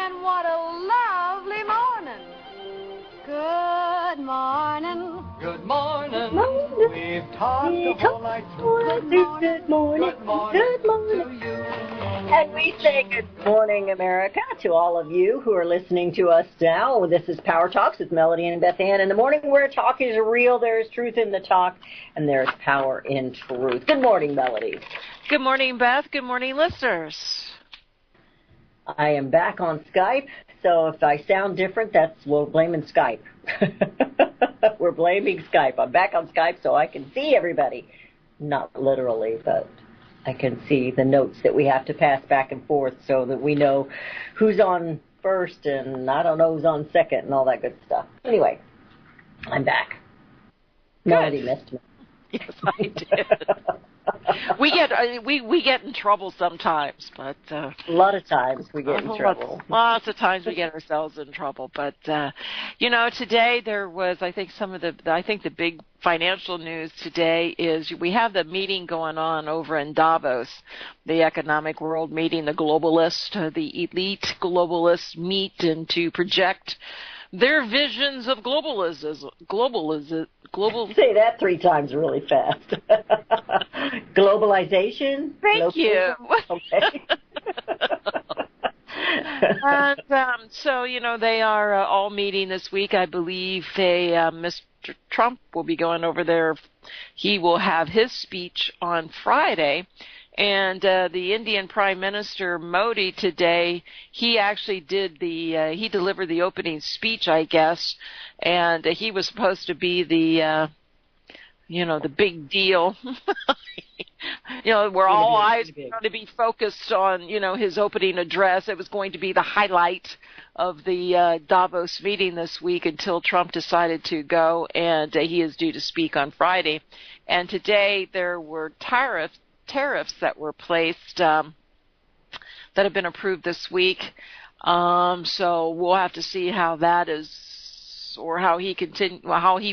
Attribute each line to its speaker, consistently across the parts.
Speaker 1: And what a lovely morning. Good morning.
Speaker 2: Good morning.
Speaker 3: Good morning.
Speaker 2: We've talked the whole night through.
Speaker 3: Good morning. Good morning.
Speaker 2: Good morning.
Speaker 3: Good morning.
Speaker 2: To you.
Speaker 3: And we say good morning, America, to all of you who are listening to us now. This is Power Talks with Melody and Beth Ann in the morning, where talk is real. There is truth in the talk, and there is power in truth. Good morning, Melody.
Speaker 4: Good morning, Beth. Good morning, listeners.
Speaker 3: I am back on Skype, so if I sound different, we're blaming Skype. We're blaming Skype. I'm back on Skype so I can see everybody. Not literally, but I can see the notes that we have to pass back and forth so that we know who's on first and I don't know who's on second and all that good stuff. Anyway, I'm back. Melody missed me.
Speaker 4: Yes, I did. We get in trouble sometimes, but
Speaker 3: a lot of times we get in trouble.
Speaker 4: Lots of times we get ourselves in trouble, but today there was, I think the big financial news today is we have the meeting going on over in Davos, the economic world meeting. The elite globalists meet and to project their visions of globalism.
Speaker 3: Say that 3 times really fast. Globalization?
Speaker 4: Thank you.
Speaker 3: Okay.
Speaker 4: And so, they are all meeting this week. I believe Mr. Trump will be going over there. He will have his speech on Friday. And the Indian Prime Minister Modi today, he actually he delivered the opening speech, I guess, and he was supposed to be the big deal. Where all eyes were going to be focused on, his opening address. It was going to be the highlight of the Davos meeting this week until Trump decided to go, and he is due to speak on Friday. And today there were tariffs that were placed that have been approved this week. So we'll have to see how that is, or how he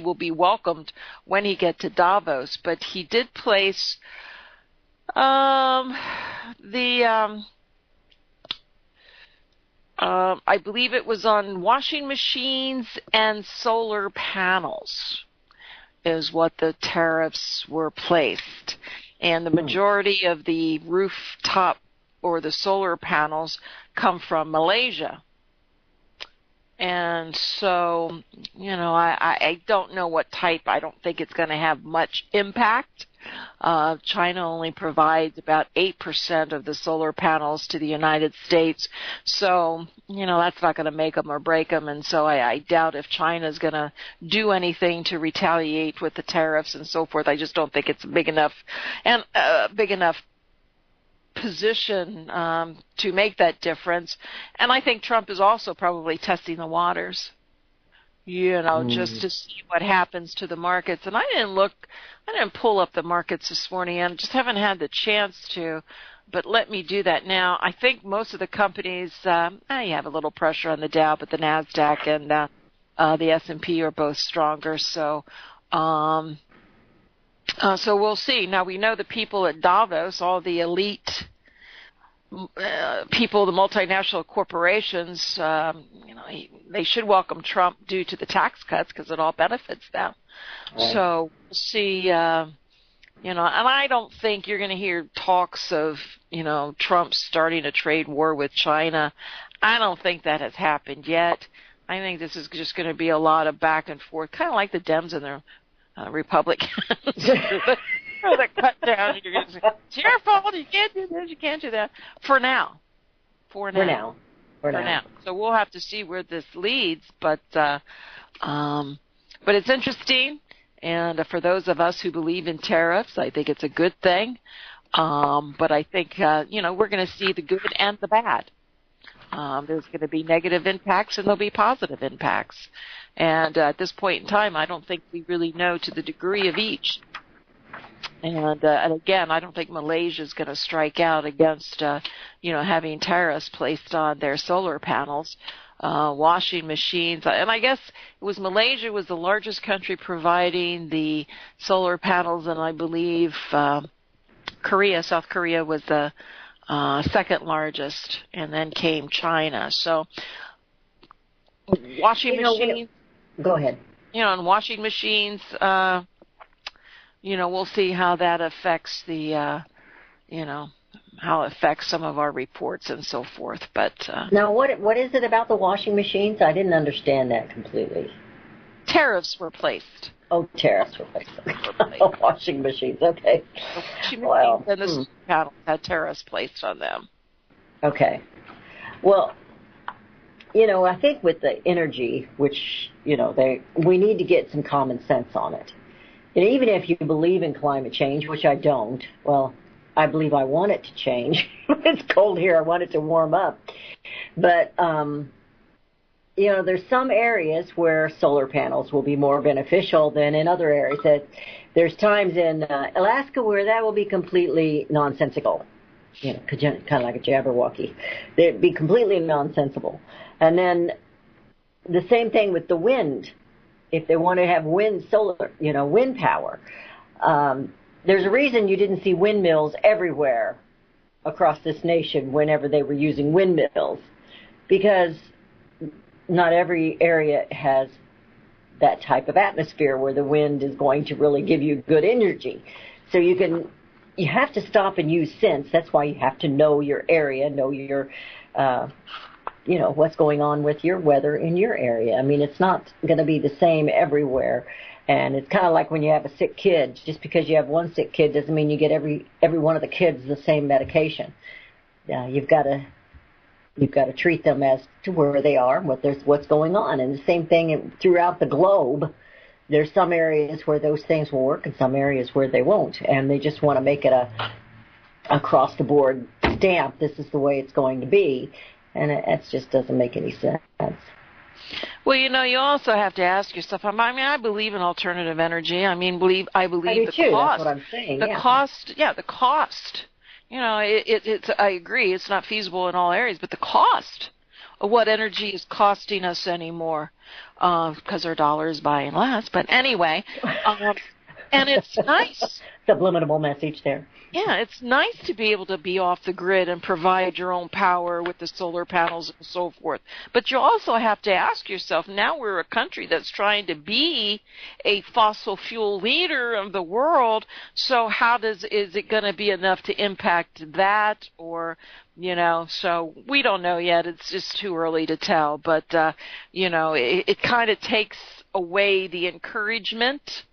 Speaker 4: will be welcomed when he gets to Davos. But he did place I believe it was on washing machines and solar panels is what the tariffs were placed. And the majority of the rooftop or the solar panels come from Malaysia. And so, I don't know what type. I don't think it's going to have much impact. China only provides about 8% of the solar panels to the United States. So, that's not going to make them or break them. And so I doubt if China's going to do anything to retaliate with the tariffs and so forth. I just don't think it's big enough position to make that difference. And I think Trump is also probably testing the waters, just to see what happens to the markets. And I didn't pull up the markets this morning. I just haven't had the chance to, but let me do that now. I think most of the companies, you have a little pressure on the Dow, but the NASDAQ and the S&P are both stronger. So we'll see. Now, we know the people at Davos, all the elite people, the multinational corporations, they should welcome Trump due to the tax cuts because it all benefits them. Right. So we'll see, and I don't think you're going to hear talks of, Trump starting a trade war with China. I don't think that has happened yet. I think this is just going to be a lot of back and forth, kind of like the Dems and the Republicans. The cut down. You're going to say, it's your fault. You can't do this. You can't do that. For now. So we'll have to see where this leads. But it's interesting. And for those of us who believe in tariffs, I think it's a good thing. But I think, we're going to see the good and the bad. There's going to be negative impacts and there'll be positive impacts. And at this point in time, I don't think we really know to the degree of each. And again, I don't think Malaysia is going to strike out against, having tariffs placed on their solar panels, washing machines. And I guess it was Malaysia was the largest country providing the solar panels, and I believe South Korea was the second largest, and then came China. So washing machines.
Speaker 3: Go ahead.
Speaker 4: And washing machines, we'll see how that affects the, how it affects some of our reports and so forth. But
Speaker 3: now, what is it about the washing machines? I didn't understand that completely.
Speaker 4: Tariffs were placed.
Speaker 3: Oh, tariffs were placed. Washing machines, okay.
Speaker 4: The washing machines and the solar panels had tariffs placed on them.
Speaker 3: Okay. Well, I think with the energy, which, we need to get some common sense on it. And even if you believe in climate change, which I don't, well, I believe I want it to change. It's cold here. I want it to warm up. But, there's some areas where solar panels will be more beneficial than in other areas. There's times in Alaska where that will be completely nonsensical. Kind of like a Jabberwocky. They'd be completely nonsensical. And then the same thing with the wind. If they want to have wind power, there's a reason you didn't see windmills everywhere across this nation whenever they were using windmills, because not every area has that type of atmosphere where the wind is going to really give you good energy. So you have to stop and use sense. That's why you have to know your area, know your, what's going on with your weather in your area. I mean, it's not going to be the same everywhere. And it's kind of like when you have a sick kid. Just because you have one sick kid doesn't mean you get every one of the kids the same medication. You've got to treat them as to where they are, what's going on. And the same thing throughout the globe. There's some areas where those things will work and some areas where they won't. And they just want to make it a across-the-board stamp. This is the way it's going to be. And it just doesn't make any sense.
Speaker 4: Well, you also have to ask yourself. I mean, I believe in alternative energy. I believe
Speaker 3: I do
Speaker 4: the
Speaker 3: too.
Speaker 4: cost.
Speaker 3: That's what I'm saying.
Speaker 4: The cost. Yeah, the cost. It's. I agree. It's not feasible in all areas, but the cost of what energy is costing us anymore, because our dollar is buying less. But anyway, and it's nice.
Speaker 3: Subliminal message there.
Speaker 4: Yeah, it's nice to be able to be off the grid and provide your own power with the solar panels and so forth. But you also have to ask yourself, now we're a country that's trying to be a fossil fuel leader of the world, so is it going to be enough to impact that? Or, so we don't know yet. It's just too early to tell. But, it kind of takes away the encouragement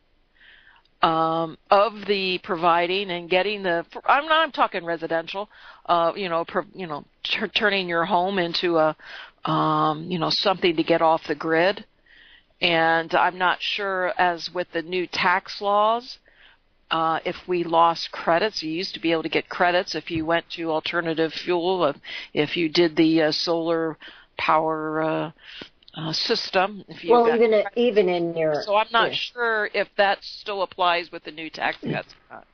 Speaker 4: of the providing and getting I'm talking residential, turning your home into a, something to get off the grid. And I'm not sure, as with the new tax laws, if we lost credits. You used to be able to get credits if you went to alternative fuel, if you did the solar power system.
Speaker 3: Even in your...
Speaker 4: So I'm not sure if that still applies with the new tax cuts or not.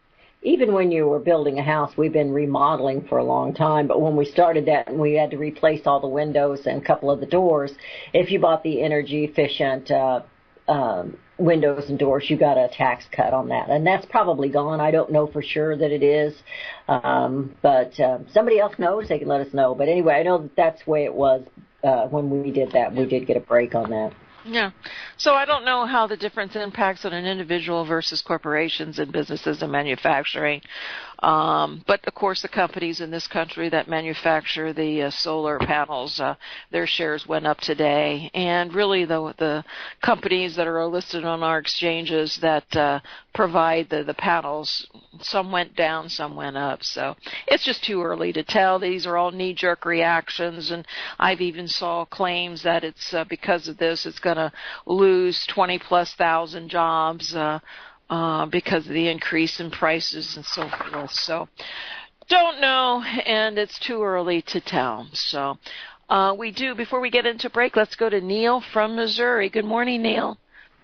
Speaker 3: Even when you were building a house, we've been remodeling for a long time, but when we started that and we had to replace all the windows and a couple of the doors, if you bought the energy efficient windows and doors, you got a tax cut on that. And that's probably gone. I don't know for sure that it is, but somebody else knows. They can let us know. But anyway, I know that's the way it was. When we did that, we did get a break on that.
Speaker 4: Yeah. So I don't know how the difference impacts on an individual versus corporations and businesses and manufacturing. But, of course, the companies in this country that manufacture the solar panels, their shares went up today. And really the companies that are listed on our exchanges that provide the panels, some went down, some went up. So it's just too early to tell. These are all knee-jerk reactions. And I've even saw claims that it's because of this, it's going to lose 20,000+ jobs because of the increase in prices and so forth. So don't know, and it's too early to tell. So before we get into break, let's go to Neil from Missouri. Good morning, Neil.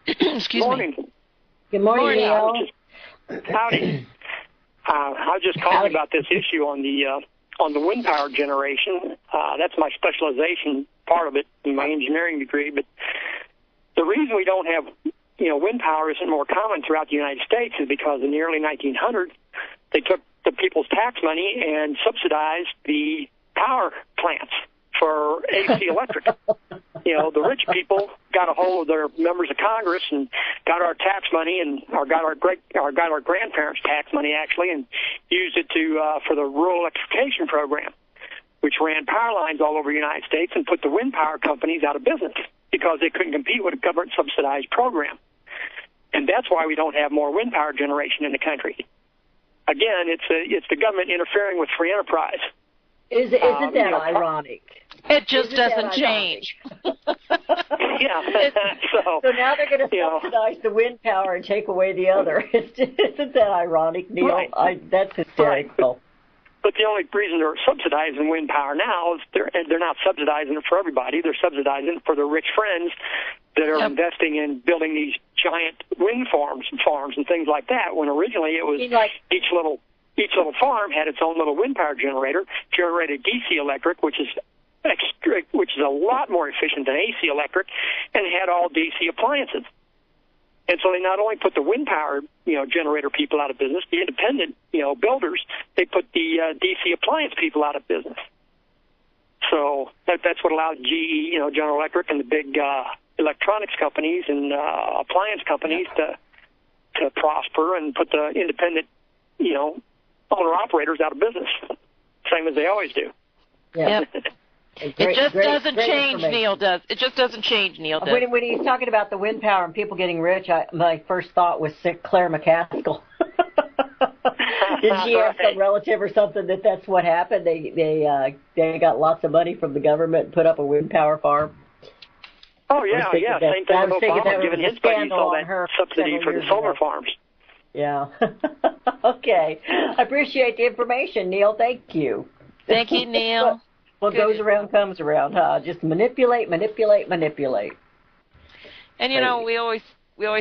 Speaker 4: Excuse
Speaker 5: morning.
Speaker 4: me.
Speaker 3: Good morning, Neil.
Speaker 5: Howdy. I was just calling about this issue on the wind power generation. That's my specialization, part of it, in my engineering degree. But the reason we don't have wind power isn't more common throughout the United States is because in the early 1900s, they took the people's tax money and subsidized the power plants for AC Electric. The rich people got a hold of their members of Congress and got our tax money or got our grandparents' tax money actually, and used it for the rural electrification program, which ran power lines all over the United States and put the wind power companies out of business because they couldn't compete with a government subsidized program. And that's why we don't have more wind power generation in the country. Again, it's the government interfering with free enterprise.
Speaker 3: Isn't that ironic?
Speaker 4: It just doesn't change.
Speaker 5: Yeah. So
Speaker 3: now they're going to subsidize the wind power and take away the other. Isn't that ironic, Neil?
Speaker 5: Right.
Speaker 3: That's hysterical.
Speaker 5: Right. But the only reason they're subsidizing wind power now is they're not subsidizing it for everybody. They're subsidizing it for their rich friends that are investing in building these giant wind farms and things like that. When originally it was each little farm had its own little wind power generator, generated DC electric, which is a lot more efficient than AC electric, and had all DC appliances. And so they not only put the wind power, generator people out of business, the independent, builders, they put the DC appliance people out of business. So that's what allowed GE, General Electric, and the big electronics companies and appliance companies to prosper and put the independent, owner-operators out of business, same as they always do.
Speaker 3: Yeah.
Speaker 4: It just doesn't change, Neil. It just doesn't change, Neil.
Speaker 3: When he's talking about the wind power and people getting rich, my first thought was Claire McCaskill. Did she have some relative or something that's what happened? They got lots of money from the government and put up a wind power farm.
Speaker 5: Oh yeah. Same thing with Obama giving his buddies all that subsidy for the solar farms.
Speaker 3: Yeah. Okay. I appreciate the information, Neil. Thank you.
Speaker 4: Thank you, Neil.
Speaker 3: What goes around comes around, huh? Just manipulate. And
Speaker 4: we always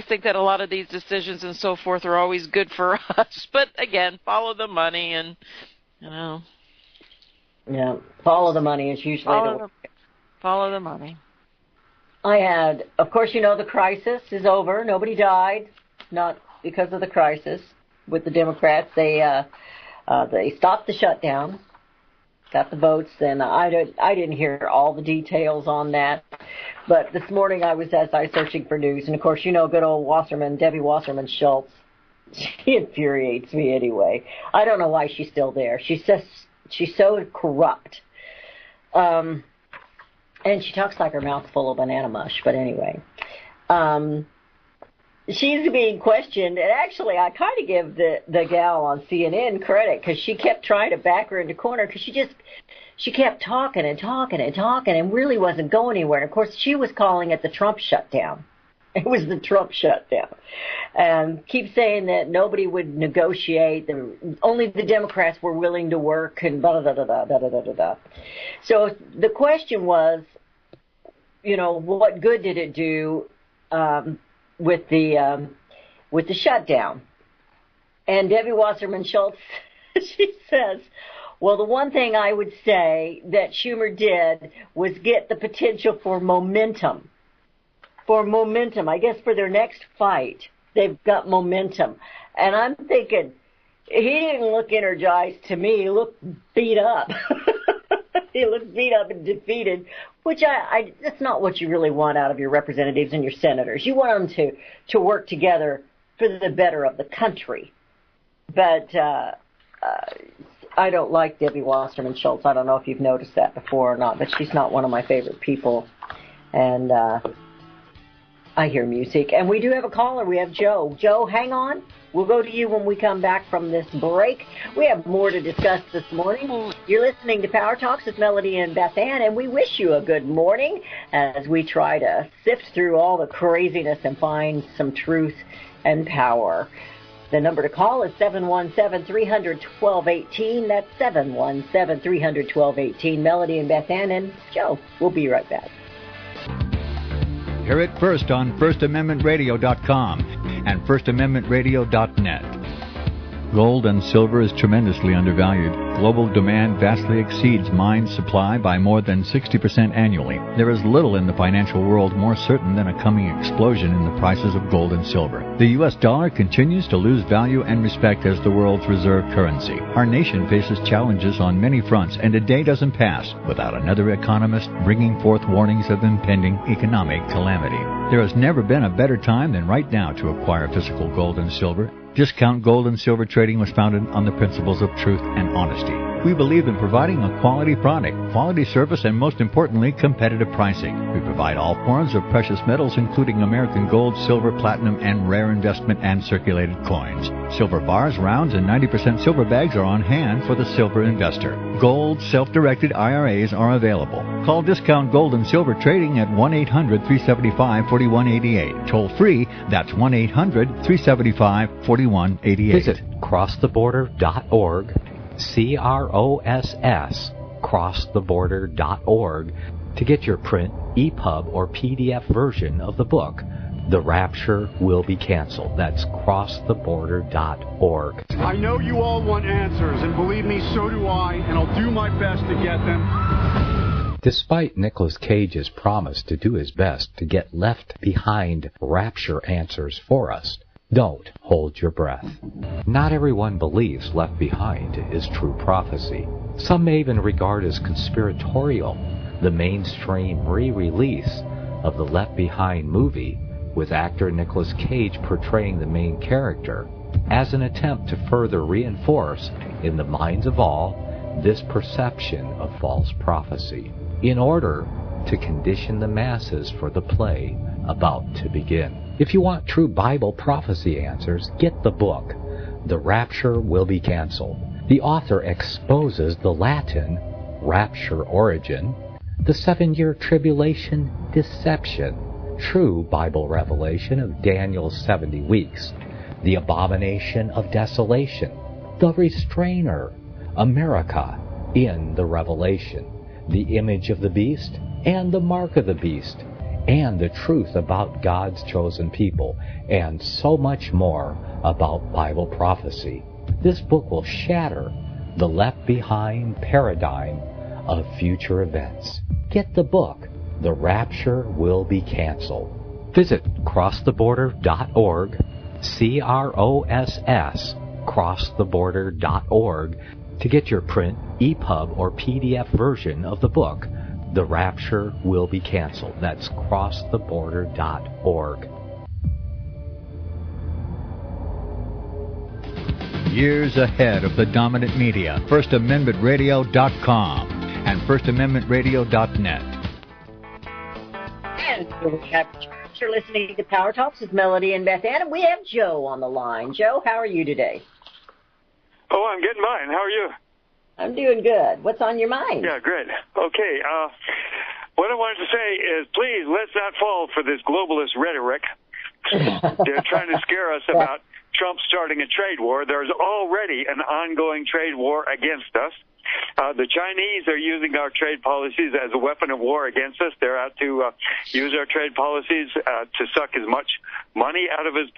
Speaker 4: think that a lot of these decisions and so forth are always good for us, but again, follow the money and
Speaker 3: Yeah, follow the money is usually
Speaker 4: follow the money.
Speaker 3: Of course, the crisis is over. Nobody died, not because of the crisis with the Democrats. They stopped the shutdown. Got the votes, and I didn't hear all the details on that. But this morning I was searching for news, and of course, good old Debbie Wasserman Schultz. She infuriates me anyway. I don't know why she's still there. She's so corrupt. And she talks like her mouth's full of banana mush, but anyway. She's being questioned, and actually I kind of give the gal on CNN credit because she kept trying to back her into corner because she kept talking and really wasn't going anywhere. And of course, she was calling it the Trump shutdown. It was the Trump shutdown. And keep saying that nobody would negotiate, only the Democrats were willing to work, and blah, blah, blah, blah, blah, blah, blah, blah. So the question was, what good did it do with the shutdown? And Debbie Wasserman Schultz, she says, well, the one thing I would say that Schumer did was get the potential for momentum. I guess for their next fight, they've got momentum. And I'm thinking, he didn't look energized to me. He looked beat up. He looked beat up and defeated, which that's not what you really want out of your representatives and your senators. You want them to work together for the better of the country. But I don't like Debbie Wasserman Schultz. I don't know if you've noticed that before or not, but she's not one of my favorite people. And I hear music. And we do have a caller. We have Joe. Joe, hang on. We'll go to you when we come back from this break. We have more to discuss this morning. You're listening to Power Talks with Melody and Beth Ann, and we wish you a good morning as we try to sift through all the craziness and find some truth and power. The number to call is 717-300-1218. That's 717-300-1218. Melody and Beth Ann and Joe. We'll be right back.
Speaker 6: Hear it first on FirstAmendmentRadio.com and FirstAmendmentRadio.net. Gold and silver is tremendously undervalued. Global demand vastly exceeds mine supply by more than 60% annually. There is little in the financial world more certain than a coming explosion in the prices of gold and silver. The U.S. dollar continues to lose value and respect as the world's reserve currency. Our nation faces challenges on many fronts, and a day doesn't pass without another economist bringing forth warnings of impending economic calamity. There has never been a better time than right now to acquire physical gold and silver. Discount Gold and Silver Trading was founded on the principles of truth and honesty. We believe in providing a quality product, quality service, and most importantly, competitive pricing. We provide all forms of precious metals, including American gold, silver, platinum, and rare investment and circulated coins. Silver bars, rounds, and 90% silver bags are on hand for the silver investor. Gold self-directed IRAs are available. Call Discount Gold and Silver Trading at 1-800-375-4188. Toll free, that's 1-800-375-4188.
Speaker 7: Visit crosstheborder.org. CROSS, crosstheborder.org, to get your print, EPUB, or PDF version of the book, The Rapture Will Be Canceled. That's crosstheborder.org.
Speaker 8: I know you all want answers, and believe me, so do I, and I'll do my best to get them.
Speaker 7: Despite Nicolas Cage's promise to do his best to get left behind rapture answers for us, don't hold your breath. Not everyone believes Left Behind is true prophecy. Some may even regard as conspiratorial the mainstream re-release of the Left Behind movie with actor Nicolas Cage portraying the main character as an attempt to further reinforce in the minds of all this perception of false prophecy in order to condition the masses for the play about to begin. If you want true Bible prophecy answers, get the book, The Rapture Will Be Canceled. The author exposes the Latin rapture origin, the 7-year tribulation deception, true Bible revelation of Daniel's 70 weeks, the abomination of desolation, the restrainer, America in the Revelation, the image of the beast and the mark of the beast, and the truth about God's chosen people, and so much more about Bible prophecy. This book will shatter the Left Behind paradigm of future events. Get the book, The Rapture Will Be Canceled. Visit crosstheborder.org, CROSS, crosstheborder.org, to get your print, EPUB, or PDF version of the book, The Rapture Will Be Canceled. That's crosstheborder.org.
Speaker 6: Years ahead of the dominant media, FirstAmendmentRadio.com and FirstAmendmentRadio.net.
Speaker 3: And you're listening to Power Talks with Melody and Beth Ann, and we have Joe on the line. Joe, how are you today?
Speaker 9: Oh, I'm getting mine. How are you?
Speaker 3: I'm doing good. What's on your mind?
Speaker 9: Yeah, great. Okay, what I wanted to say is, please, let's not fall for this globalist rhetoric. They're trying to scare us about Trump starting a trade war. There's already an ongoing trade war against us. The Chinese are using our trade policies as a weapon of war against us. They're out to use our trade policies to suck as much money out of us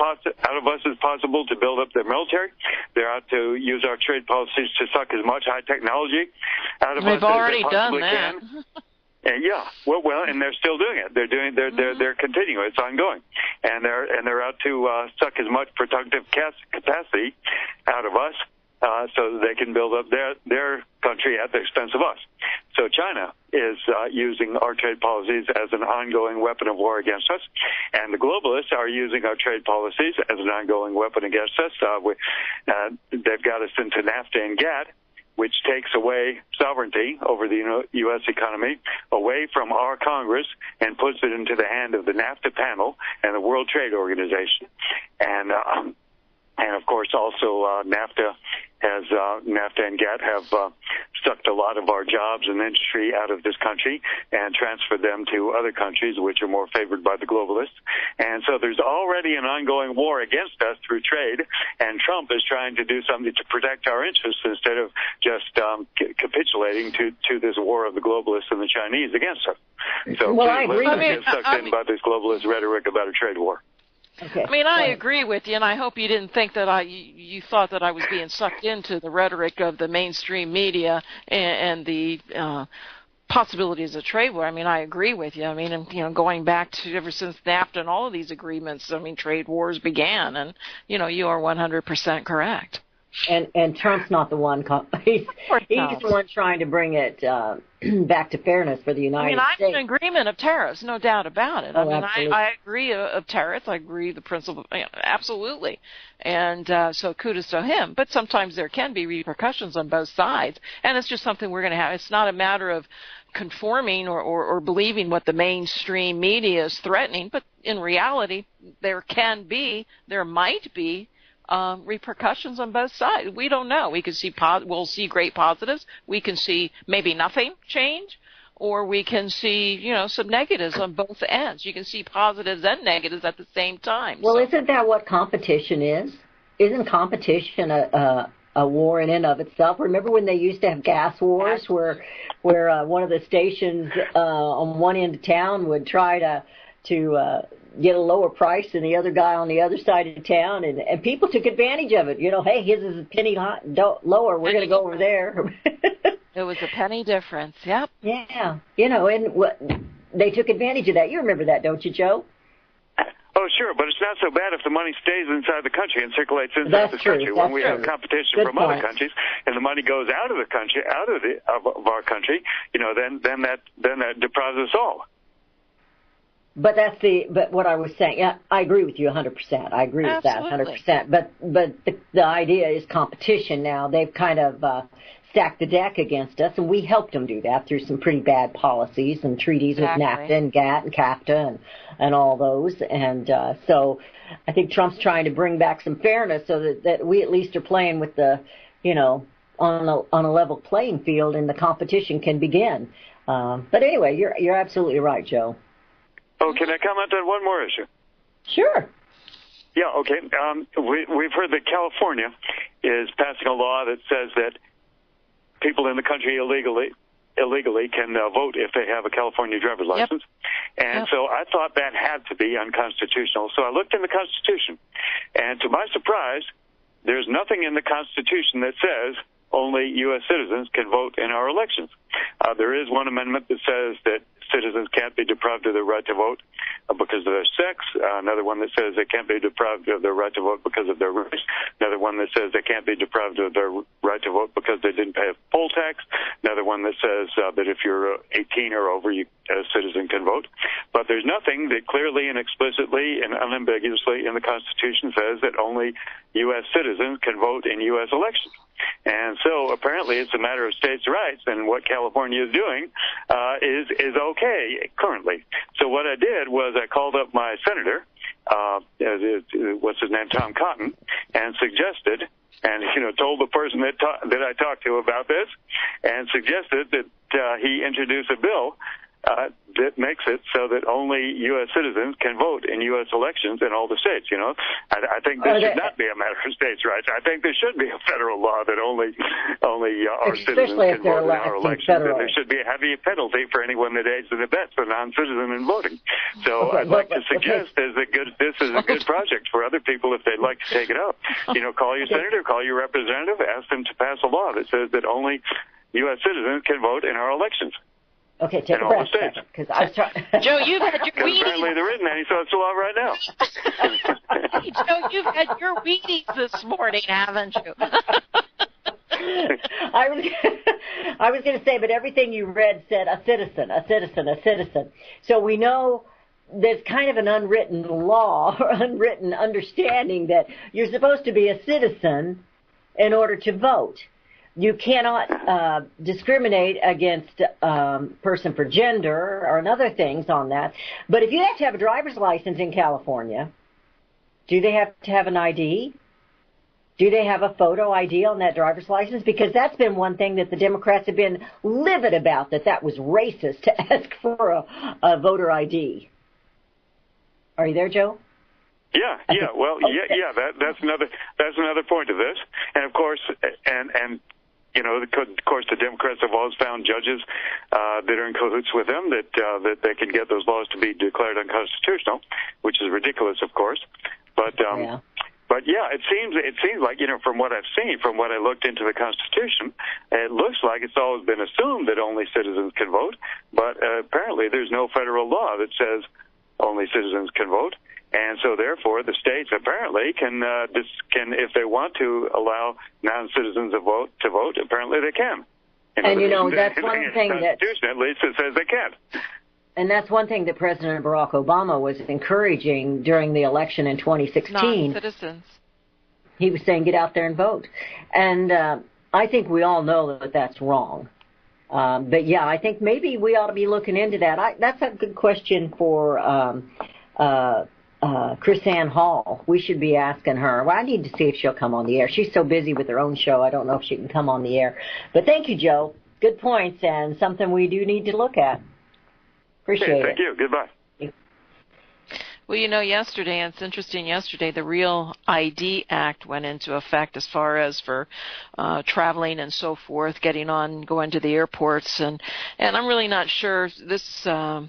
Speaker 9: as possible to build up their military. They're out to use our trade policies to suck as much high technology out of us as they possibly can. Yeah, well, and they're still doing it. They're continuing. It's ongoing, and they're out to suck as much productive capacity out of us so that they can build up their country at the expense of us. So China is using our trade policies as an ongoing weapon of war against us, and the globalists are using our trade policies as an ongoing weapon against us. They've got us into NAFTA and GATT, which takes away sovereignty over the U.S. economy away from our Congress and puts it into the hand of the NAFTA panel and the World Trade Organization. And of course, also NAFTA and GATT have sucked a lot of our jobs and industry out of this country and transferred them to other countries which are more favored by the globalists. And so there's already an ongoing war against us through trade, and Trump is trying to do something to protect our interests instead of just capitulating to this war of the globalists and the Chinese against us. So let's not get sucked in by this globalist rhetoric about a trade war.
Speaker 3: Okay.
Speaker 4: I mean, I agree with you, and I hope you didn't think that you thought that I was being sucked into the rhetoric of the mainstream media and the possibilities of trade war. I mean, I agree with you. I mean, and, going back to ever since NAFTA and all of these agreements, I mean, trade wars began, and, you are 100% correct.
Speaker 3: And Trump's not the one. He's the one trying to bring it back to fairness for the United States.
Speaker 4: I'm in agreement of tariffs, no doubt about it.
Speaker 3: Absolutely.
Speaker 4: I agree of tariffs. I agree the principle, absolutely. And so kudos to him. But sometimes there can be repercussions on both sides, and it's just something we're going to have. It's not a matter of conforming or believing what the mainstream media is threatening, but in reality, there might be repercussions on both sides. We don't know. We can see we'll see great positives. We can see maybe nothing change, or we can see some negatives on both ends. You can see positives and negatives at the same time.
Speaker 3: Well, isn't that what competition is? Isn't competition a war in and of itself? Remember when they used to have gas wars, where one of the stations on one end of town would try to get a lower price than the other guy on the other side of town, and people took advantage of it. Hey, his is a penny lower. We're going to go over there.
Speaker 4: It was a penny difference. Yep.
Speaker 3: Yeah. And they took advantage of that. You remember that, don't you, Joe?
Speaker 9: Oh, sure, but it's not so bad if the money stays inside the country and circulates inside the country. When we have competition from other countries, and the money goes out of the country, out of our country, then that deprives us all.
Speaker 3: But but what I was saying, yeah, I agree with you 100%. I agree with that 100%. But the idea is competition now. They've kind of stacked the deck against us, and we helped them do that through some pretty bad policies and treaties with NAFTA and GATT and CAFTA and all those. And so I think Trump's trying to bring back some fairness so that we at least are playing with the, on a level playing field, and the competition can begin. But anyway, you're absolutely right, Joe.
Speaker 9: Oh, can I comment on one more issue?
Speaker 3: Sure.
Speaker 9: Yeah, okay. We've heard that California is passing a law that says that people in the country illegally can vote if they have a California driver's license. And so I thought that had to be unconstitutional. So I looked in the Constitution, and to my surprise, there's nothing in the Constitution that says only U.S. citizens can vote in our elections. There is one amendment that says that citizens can't be deprived of their right to vote because of their sex. Another one that says they can't be deprived of their right to vote because of their race. Another one that says they can't be deprived of their right to vote because they didn't pay a poll tax. Another one that says that if you're 18 or over, you, as a citizen, can vote. But there's nothing that clearly and explicitly and unambiguously in the Constitution says that only U.S. citizens can vote in U.S. elections. And so apparently it's a matter of states' rights, and what California is doing is okay currently. So what I did was I called up my senator, what's his name, Tom Cotton, and suggested, and told the person that I talked to about this, and suggested that he introduce a bill that makes it so that only U.S. citizens can vote in U.S. elections in all the states. I think this should not be a matter of states' rights. I think there should be a federal law that only our citizens can vote in our elections. And there should be a heavy penalty for anyone that aids and abets a non-citizen in voting. So I'd like to suggest this is a good project for other people if they'd like to take it up. Call your senator, call your representative, ask them to pass a law that says that only U.S. citizens can vote in our elections.
Speaker 3: Okay, take a breath, because I was trying.
Speaker 4: Joe, you've had your Wheaties.
Speaker 9: Apparently there isn't any, so it's law right now.
Speaker 4: Hey, Joe, you've had your Wheaties this morning, haven't you?
Speaker 3: I was going to say, but everything you read said a citizen, a citizen, a citizen. So we know there's kind of an unwritten law or unwritten understanding that you're supposed to be a citizen in order to vote. You cannot discriminate against person for gender or other things on that. But if you have to have a driver's license in California, do they have to have an ID? Do they have a photo ID on that driver's license? Because that's been one thing that the Democrats have been livid about, that was racist to ask for a voter ID. Are you there, Joe?
Speaker 9: Yeah. Well, yeah. That's another point of this, and of course, and of course, the Democrats have always found judges that are in cahoots with them that they can get those laws to be declared unconstitutional, which is ridiculous, of course. But it seems like, from what I've seen, from what I looked into the Constitution, it looks like it's always been assumed that only citizens can vote, but apparently there's no federal law that says only citizens can vote. And so, therefore, the states apparently can, if they want to allow non-citizens to vote, apparently they can.
Speaker 3: That's one thing that
Speaker 9: Constitution, at least, it says they can.
Speaker 3: And that's one thing that President Barack Obama was encouraging during the election in 2016.
Speaker 4: Non-citizens.
Speaker 3: He was saying, get out there and vote. And I think we all know that that's wrong. But I think maybe we ought to be looking into that. That's a good question for Chris Ann Hall. We should be asking her. Well, I need to see if she'll come on the air. She's so busy with her own show, I don't know if she can come on the air. But thank you, Joe. Good points and something we do need to look at. Appreciate it.
Speaker 9: Thank you. Goodbye.
Speaker 4: Well, yesterday, and it's interesting, the Real ID Act went into effect as far as for traveling and so forth, going to the airports. And I'm really not sure this, the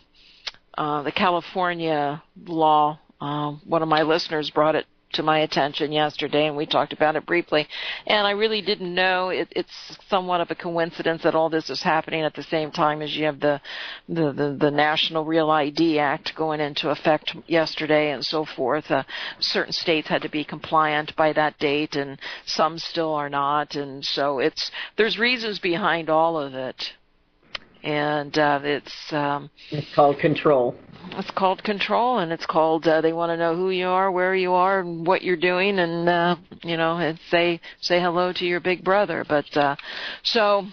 Speaker 4: California law, one of my listeners brought it to my attention yesterday, and we talked about it briefly. And I really didn't know. It's somewhat of a coincidence that all this is happening at the same time as you have the National Real ID Act going into effect yesterday and so forth. Certain states had to be compliant by that date, and some still are not. And so there's reasons behind all of it. And it's
Speaker 3: called control.
Speaker 4: It's called control, and it's called they want to know who you are, where you are, and what you're doing, and and say hello to your big brother. But so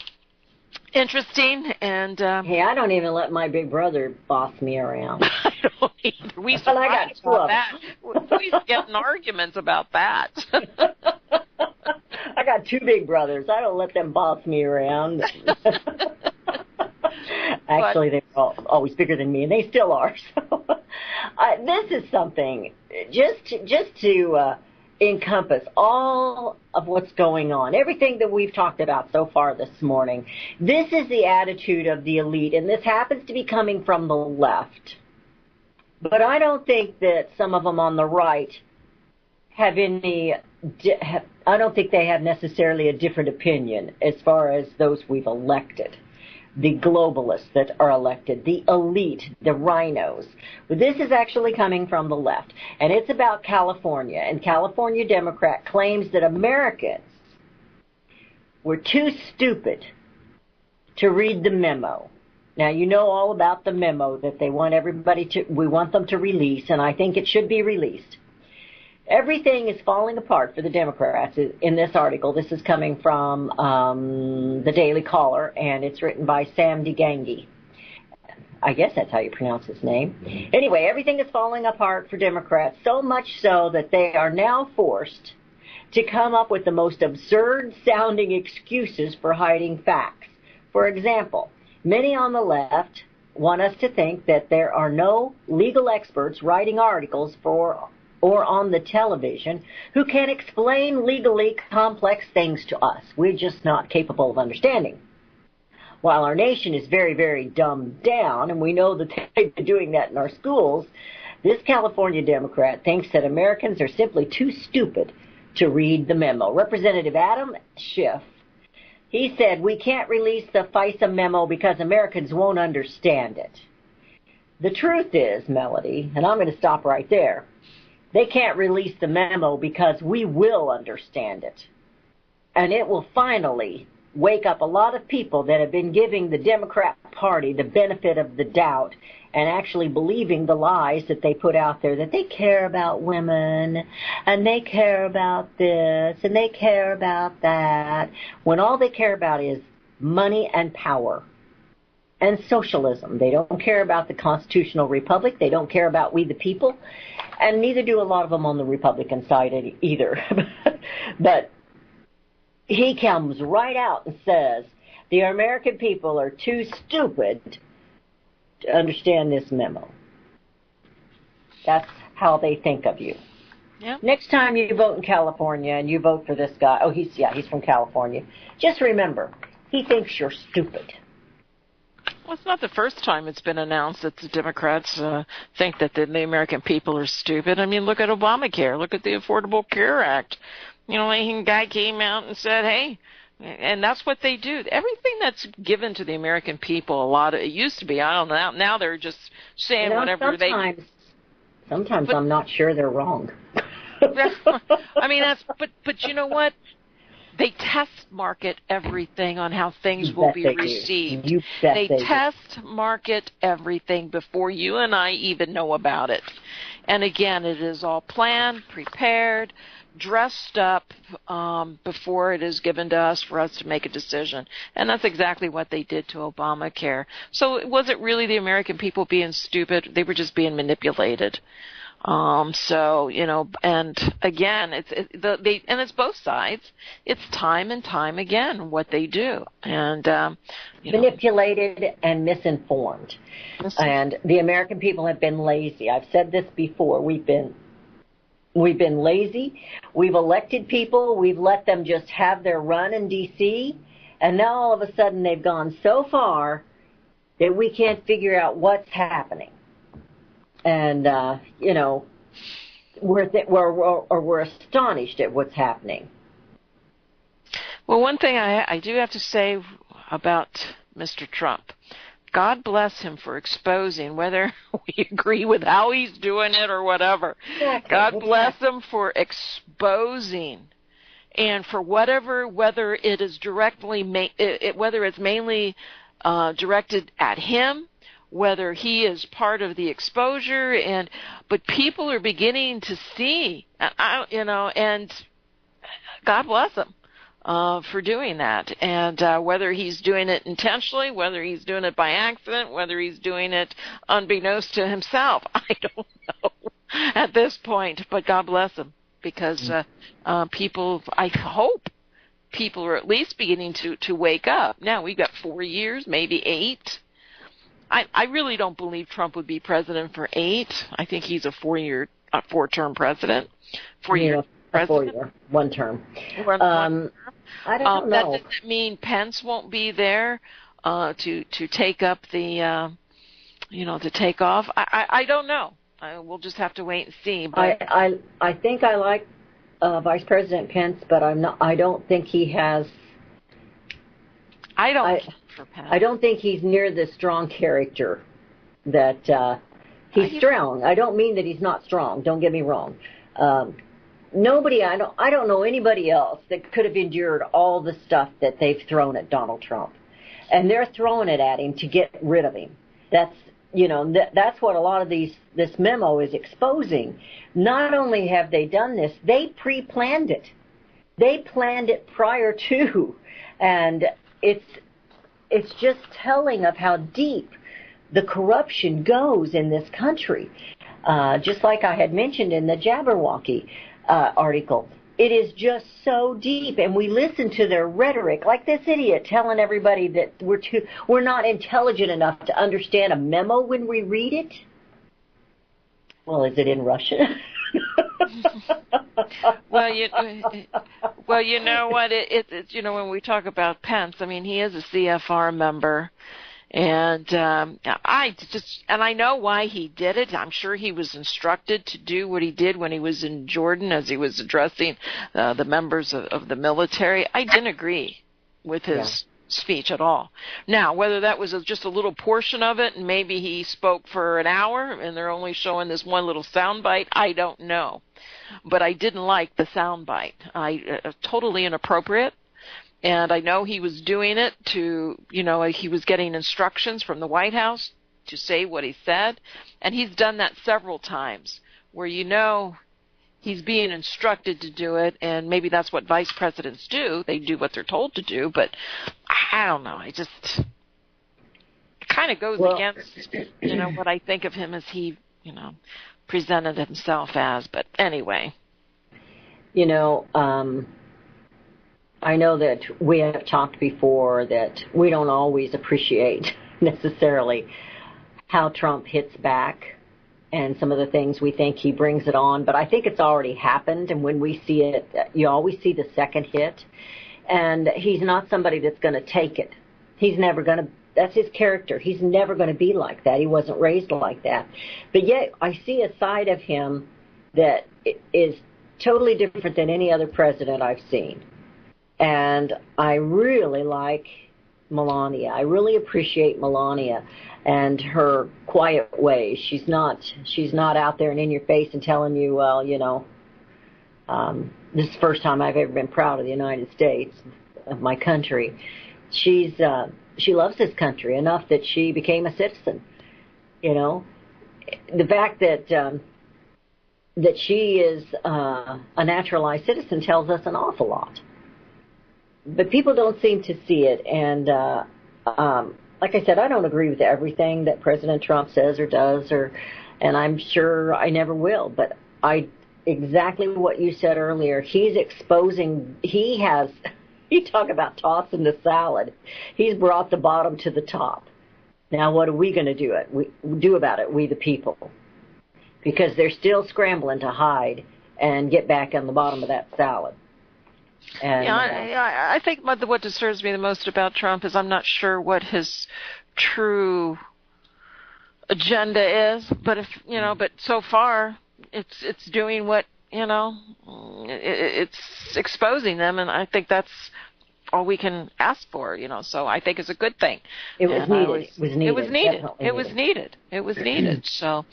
Speaker 4: interesting, and
Speaker 3: hey, I don't even let my big brother boss me around.
Speaker 4: I don't either. We used to fight about that. We used to get in arguments about that.
Speaker 3: I got two big brothers. I don't let them boss me around. Actually, they were always bigger than me, and they still are. So, this is something just to encompass all of what's going on, everything that we've talked about so far this morning. This is the attitude of the elite, and this happens to be coming from the left. But I don't think that some of them on the right have any. I don't think they have necessarily a different opinion as far as those we've elected. The globalists that are elected, the elite, the rhinos. But this is actually coming from the left, and it's about California. And California Democrat claims that Americans were too stupid to read the memo. Now, you know all about the memo that they want we want them to release, and I think it should be released. Everything is falling apart for the Democrats in this article. This is coming from the Daily Caller, and it's written by Sam DeGangi. I guess that's how you pronounce his name. Anyway, everything is falling apart for Democrats, so much so that they are now forced to come up with the most absurd-sounding excuses for hiding facts. For example, many on the left want us to think that there are no legal experts writing articles or on the television who can explain legally complex things to us. We're just not capable of understanding. While our nation is very, very dumbed down, and we know that they've been doing that in our schools, this California Democrat thinks that Americans are simply too stupid to read the memo. Representative Adam Schiff, he said, we can't release the FISA memo because Americans won't understand it. The truth is, Melody, and I'm going to stop right there, they can't release the memo because we will understand it. And it will finally wake up a lot of people that have been giving the Democrat Party the benefit of the doubt and actually believing the lies that they put out there, that they care about women and they care about this and they care about that, when all they care about is money and power and socialism. They don't care about the constitutional republic. They don't care about we the people. And neither do a lot of them on the Republican side either. But he comes right out and says, the American people are too stupid to understand this memo. That's how they think of you.
Speaker 4: Yeah.
Speaker 3: Next time you vote in California and you vote for this guy, he's from California. Just remember, he thinks you're stupid.
Speaker 4: Well, it's not the first time it's been announced that the Democrats think that the American people are stupid. I mean, look at Obamacare. Look at the Affordable Care Act. You know, a guy came out and said, hey, and that's what they do. Everything that's given to the American people, it used to be, I don't know, now they're just saying whatever
Speaker 3: Sometimes I'm not sure they're wrong.
Speaker 4: I mean, but you know what? They test market everything on how things will be received. They test market everything before you and I even know about it. And again, it is all planned, prepared, dressed up before it is given to us for us to make a decision. And that's exactly what they did to Obamacare. So was it really the American people being stupid? They were just being manipulated. So, you know, and again, it's both sides. It's time and time again what they do. And,
Speaker 3: manipulated and misinformed. And the American people have been lazy. I've said this before. We've been lazy. We've elected people. We've let them just have their run in D.C. And now all of a sudden they've gone so far that we can't figure out what's happening. And, you know, we're astonished at what's happening.
Speaker 4: Well, one thing I do have to say about Mr. Trump, God bless him for exposing, whether we agree with how he's doing it or whatever. Exactly. God bless him for exposing, and for whether it is whether it's mainly directed at him, whether he is part of the exposure, but people are beginning to see, and God bless him for doing that. And whether he's doing it intentionally, whether he's doing it by accident, whether he's doing it unbeknownst to himself, I don't know at this point. But God bless him, because people, I hope people are at least beginning to wake up. Now, we've got 4 years, maybe 8. I really don't believe Trump would be president for 8. I think he's a 4-term president. 4-year president.
Speaker 3: 4-year, 1 term. I don't know.
Speaker 4: That doesn't mean Pence won't be there to take up the, to take off. I don't know. We'll just have to wait and see. But
Speaker 3: I think I like Vice President Pence, but I don't think he has. I don't think he's near the strong character that he's strong. I don't mean that he's not strong. Don't get me wrong. I don't know anybody else that could have endured all the stuff that they've thrown at Donald Trump, and they're throwing it at him to get rid of him. That's what a lot of this memo is exposing. Not only have they done this, they pre-planned it. They planned it prior to, and it's just telling of how deep the corruption goes in this country. Just like I had mentioned in the Jabberwocky article. It is just so deep, and we listen to their rhetoric, like this idiot telling everybody that we're not intelligent enough to understand a memo when we read it. Well, is it in Russian?
Speaker 4: Well, you know what? It's when we talk about Pence, I mean, he is a CFR member, and I know why he did it. I'm sure he was instructed to do what he did when he was in Jordan, as he was addressing the members of the military. I didn't agree with his speech at all. Now, whether that was just a little portion of it, and maybe he spoke for an hour, and they're only showing this one little soundbite, I don't know. But I didn't like the soundbite. Totally inappropriate. And I know he was doing it he was getting instructions from the White House to say what he said. And he's done that several times where he's being instructed to do it, and maybe that's what vice presidents do. They do what they're told to do, but I don't know. It kind of goes against, what I think of him as he, presented himself as. But anyway.
Speaker 3: I know that we have talked before that we don't always appreciate necessarily how Trump hits back. and some of the things we think he brings it on, but I think it's already happened, and when we see it, you always see the second hit, and he's not somebody that's going to take it. He's never going to, that's his character. He's never going to be like that. He wasn't raised like that. But yet I see a side of him that is totally different than any other president I've seen. And I really like Melania. I really appreciate Melania and her quiet ways. She's not out there and in your face and telling you, well, you know, this is the first time I've ever been proud of the United States, of my country. She loves this country enough that she became a citizen. You know, the fact that she is a naturalized citizen tells us an awful lot. But people don't seem to see it, and like I said, I don't agree with everything that President Trump says or does, and I'm sure I never will. But exactly what you said earlier. He's exposing. You talk about tossing the salad. He's brought the bottom to the top. Now, what are we going to do about it? We the people, because they're still scrambling to hide and get back on the bottom of that salad. And,
Speaker 4: I think what disturbs me the most about Trump is I'm not sure what his true agenda is, but but so far it's doing what, it's exposing them, and I think that's all we can ask for, so I think it's a good thing.
Speaker 3: It was
Speaker 4: needed. So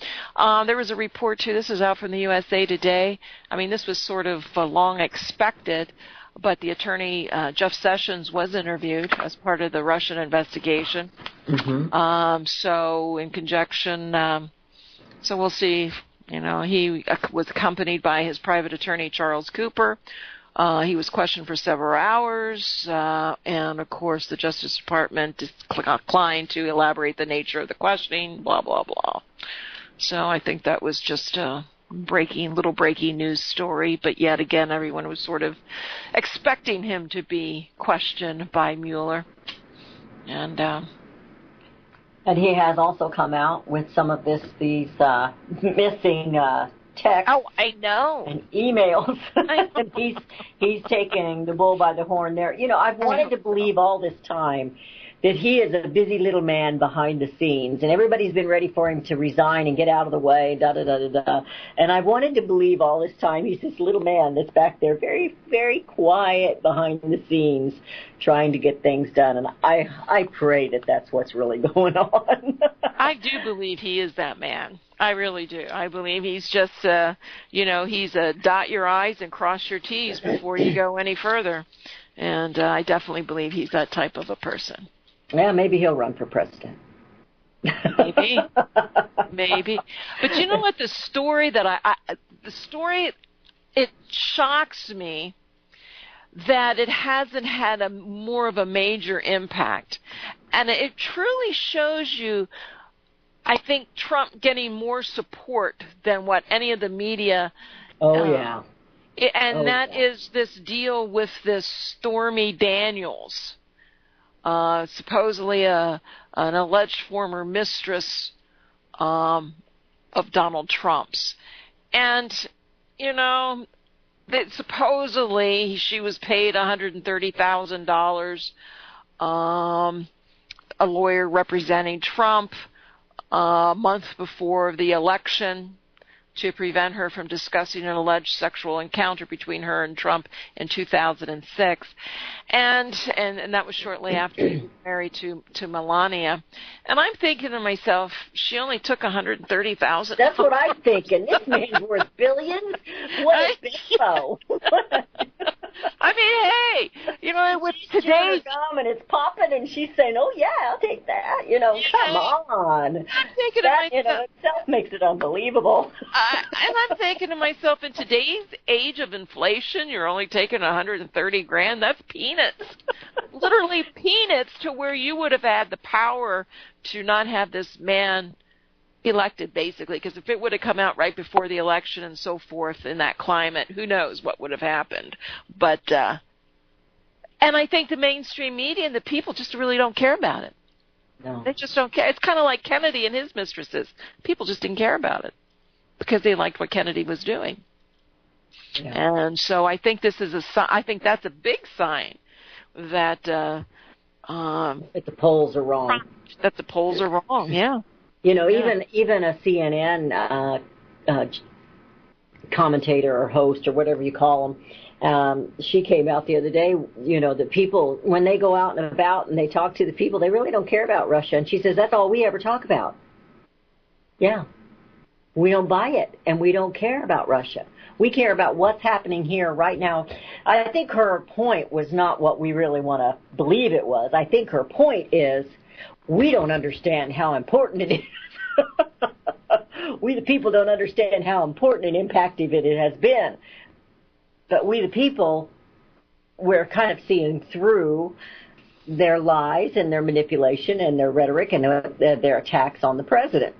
Speaker 4: there was a report too, this is out from the USA Today. I mean, this was sort of long expected, but the attorney, Jeff Sessions, was interviewed as part of the Russian investigation. Mm-hmm. So in conjunction, so we'll see, he was accompanied by his private attorney, Charles Cooper. He was questioned for several hours, and of course the Justice Department declined to elaborate the nature of the questioning, blah, blah, blah. So I think that was just a little breaking news story, but yet again everyone was sort of expecting him to be questioned by Mueller. And
Speaker 3: he has also come out with some of these missing texts.
Speaker 4: Oh, I know.
Speaker 3: And emails. And he's taking the bull by the horn there. I've wanted to believe all this time that he is a busy little man behind the scenes, and everybody's been ready for him to resign and get out of the way, da-da-da-da-da. And I wanted to believe all this time he's this little man that's back there very, very quiet behind the scenes trying to get things done. And I pray that that's what's really going on.
Speaker 4: I do believe he is that man. I really do. I believe he's just, he's a dot your I's and cross your T's before you go any further. And I definitely believe he's that type of a person.
Speaker 3: Yeah, maybe he'll run for president.
Speaker 4: Maybe. But you know what? The story it shocks me that it hasn't had more of a major impact. And it truly shows you, I think, Trump getting more support than what any of the media.
Speaker 3: Yeah.
Speaker 4: Is this deal with this Stormy Daniels, supposedly an alleged former mistress of Donald Trump's. And, that supposedly she was paid $130,000, a lawyer representing Trump, a month before the election, to prevent her from discussing an alleged sexual encounter between her and Trump in 2006. And that was shortly after he was married to Melania. And I'm thinking to myself, she only took $130,000.
Speaker 3: That's what I'm thinking. This man's worth billions. What a bimbo.
Speaker 4: I mean, hey, with today's
Speaker 3: and it's popping, and she's saying, "Oh yeah, I'll take that." Come on.
Speaker 4: I'm thinking
Speaker 3: that, itself makes it unbelievable.
Speaker 4: And I'm thinking to myself, in today's age of inflation, you're only taking $130,000. That's peanuts, literally peanuts, to where you would have had the power to not have this man elected, basically, because if it would have come out right before the election and so forth in that climate, who knows what would have happened. But and I think the mainstream media and the people just really don't care about it.
Speaker 3: No.
Speaker 4: They just don't care. It's kind of like Kennedy and his mistresses. People just didn't care about it. because they liked what Kennedy was doing. Yeah. And so I think this is I think that's a big sign that
Speaker 3: the polls are wrong.
Speaker 4: That the polls are wrong. Yeah.
Speaker 3: Even a CNN commentator or host or whatever you call them, she came out the other day. The people, when they go out and about and they talk to the people, they really don't care about Russia. And she says that's all we ever talk about. Yeah. We don't buy it, and we don't care about Russia. We care about what's happening here right now. I think her point was not what we really want to believe it was. I think her point is we don't understand how important it is. We, the people, don't understand how important and impactful it has been. But we, the people, we're kind of seeing through their lies and their manipulation and their rhetoric and their attacks on the president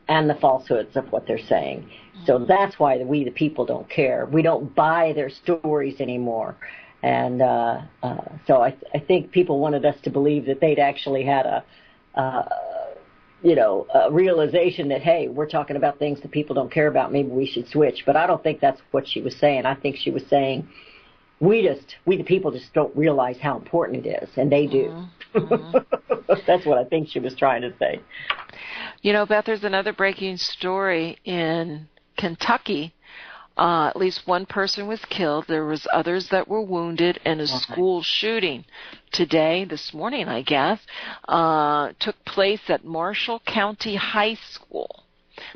Speaker 3: and the falsehoods of what they're saying. So that's why we, the people, don't care. We don't buy their stories anymore. And so I think people wanted us to believe that they'd actually had a realization that, hey, we're talking about things that people don't care about. Maybe we should switch. But I don't think that's what she was saying. I think she was saying we, the people, just don't realize how important it is, and they do. That's what I think she was trying to say.
Speaker 4: Beth, there's another breaking story in Kentucky. At least one person was killed. There was others that were wounded in a school shooting this morning, I guess, took place at Marshall County High School.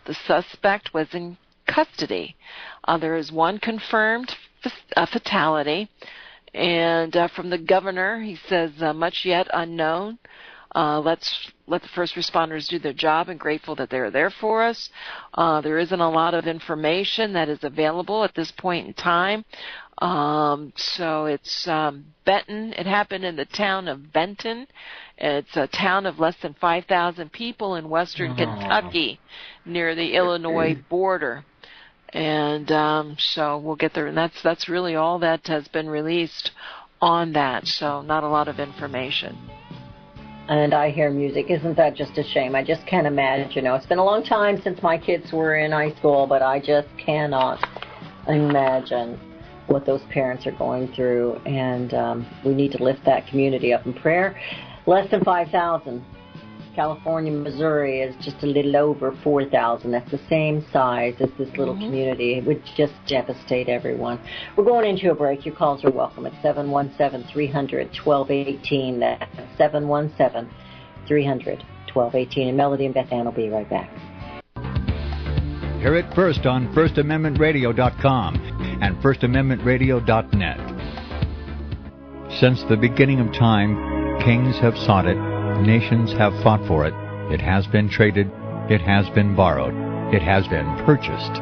Speaker 4: The suspect was in custody. There is one confirmed fatality, and from the governor, he says, much yet unknown. Let's let the first responders do their job, and grateful that they're there for us. There isn't a lot of information that is available at this point in time. So it's Benton. It happened in the town of Benton. It's a town of less than 5,000 people in western Kentucky near the Illinois border. And so we'll get there. And that's really all that has been released on that. So not a lot of information.
Speaker 3: And I hear music. Isn't that just a shame? I just can't imagine. It's been a long time since my kids were in high school, but I just cannot imagine what those parents are going through. And we need to lift that community up in prayer. Less than 5,000. California, Missouri is just a little over 4,000. That's the same size as this little community. It would just devastate everyone. We're going into a break. Your calls are welcome at 717-300-1218. That's 717-300-1218. And Melody and Beth Ann will be right back.
Speaker 6: Hear it first on FirstAmendmentRadio.com and FirstAmendmentRadio.net. Since the beginning of time, kings have sought it. Nations have fought for it. It has been traded. It has been borrowed. It has been purchased.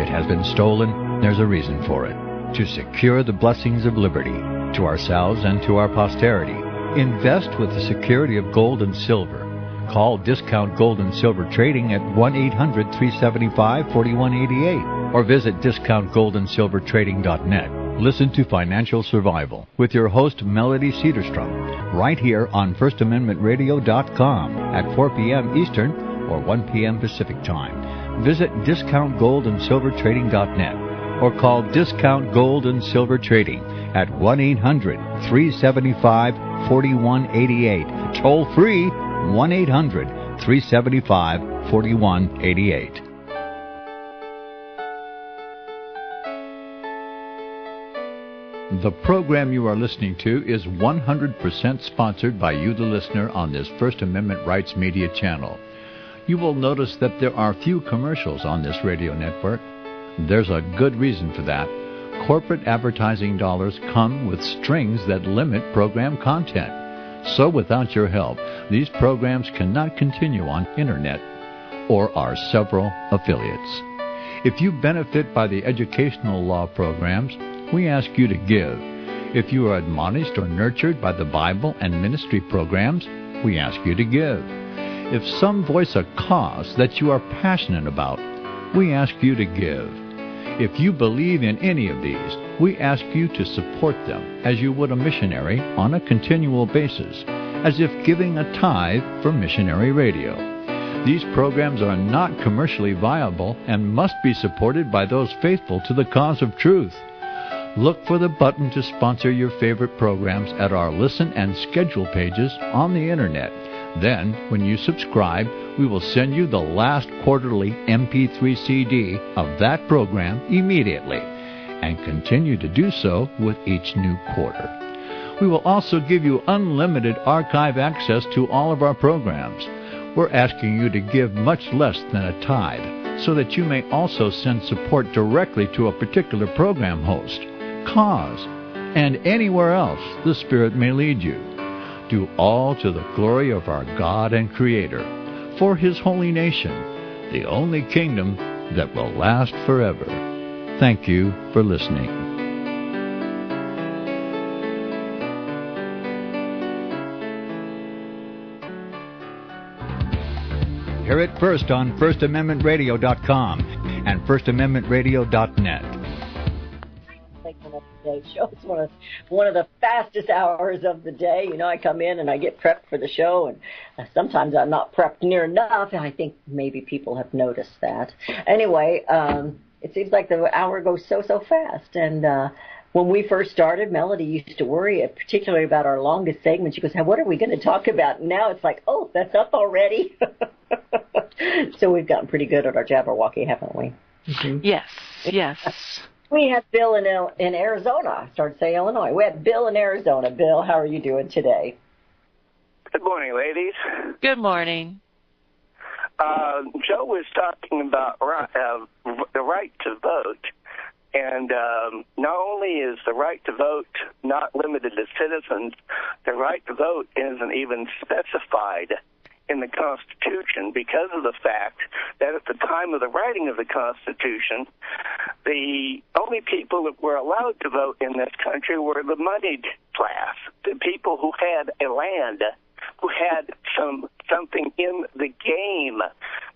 Speaker 6: It has been stolen. There's a reason for it. To secure the blessings of liberty to ourselves and to our posterity. Invest with the security of gold and silver. Call Discount Gold and Silver Trading at 1-800-375-4188 or visit discountgoldandsilvertrading.net. Listen to Financial Survival with your host, Melody Cedarstrom, right here on FirstAmendmentRadio.com at 4 p.m. Eastern or 1 p.m. Pacific Time. Visit DiscountGoldandSilverTrading.net or call Discount Gold and Silver Trading at 1-800-375-4188. Toll free, 1-800-375-4188. The program you are listening to is 100% sponsored by you, the listener, on this First Amendment Rights Media channel. You will notice that there are few commercials on this radio network. There's a good reason for that. Corporate advertising dollars come with strings that limit program content. So without your help, these programs cannot continue on Internet or our several affiliates. If you benefit by the educational law programs, we ask you to give. If you are admonished or nurtured by the Bible and ministry programs, we ask you to give. If some voice a cause that you are passionate about, we ask you to give. If you believe in any of these, we ask you to support them as you would a missionary on a continual basis, as if giving a tithe for missionary radio. These programs are not commercially viable and must be supported by those faithful to the cause of truth. Look for the button to sponsor your favorite programs at our listen and schedule pages on the Internet. Then, when you subscribe, we will send you the last quarterly MP3 CD of that program immediately, and continue to do so with each new quarter. We will also give you unlimited archive access to all of our programs. We're asking you to give much less than a tithe, so that you may also send support directly to a particular program host, cause, and anywhere else the Spirit may lead you. Do all to the glory of our God and Creator, for His holy nation, the only kingdom that will last forever. Thank you for listening. Hear it first on FirstAmendmentRadio.com and FirstAmendmentRadio.net.
Speaker 3: Show. It's one of the fastest hours of the day. You know, I come in and I get prepped for the show, and sometimes I'm not prepped near enough, and I think maybe people have noticed that. Anyway, it seems like the hour goes so fast, and when we first started, Melody used to worry, particularly about our longest segment. She goes, "Hey, what are we going to talk about?" And now it's like, oh, that's up already. So we've gotten pretty good at our Jabberwocky, haven't we? Mm-hmm.
Speaker 4: Yes.
Speaker 3: We have Bill in Arizona. I started to say Illinois. We have Bill in Arizona. Bill, how are you doing today?
Speaker 10: Good morning, ladies.
Speaker 4: Good morning.
Speaker 10: Joe was talking about the right to vote, and not only is the right to vote not limited to citizens, the right to vote isn't even specified in the Constitution because of the fact that at the time of the writing of the Constitution, the only people that were allowed to vote in this country were the moneyed class, the people who had a land, who had something in the game,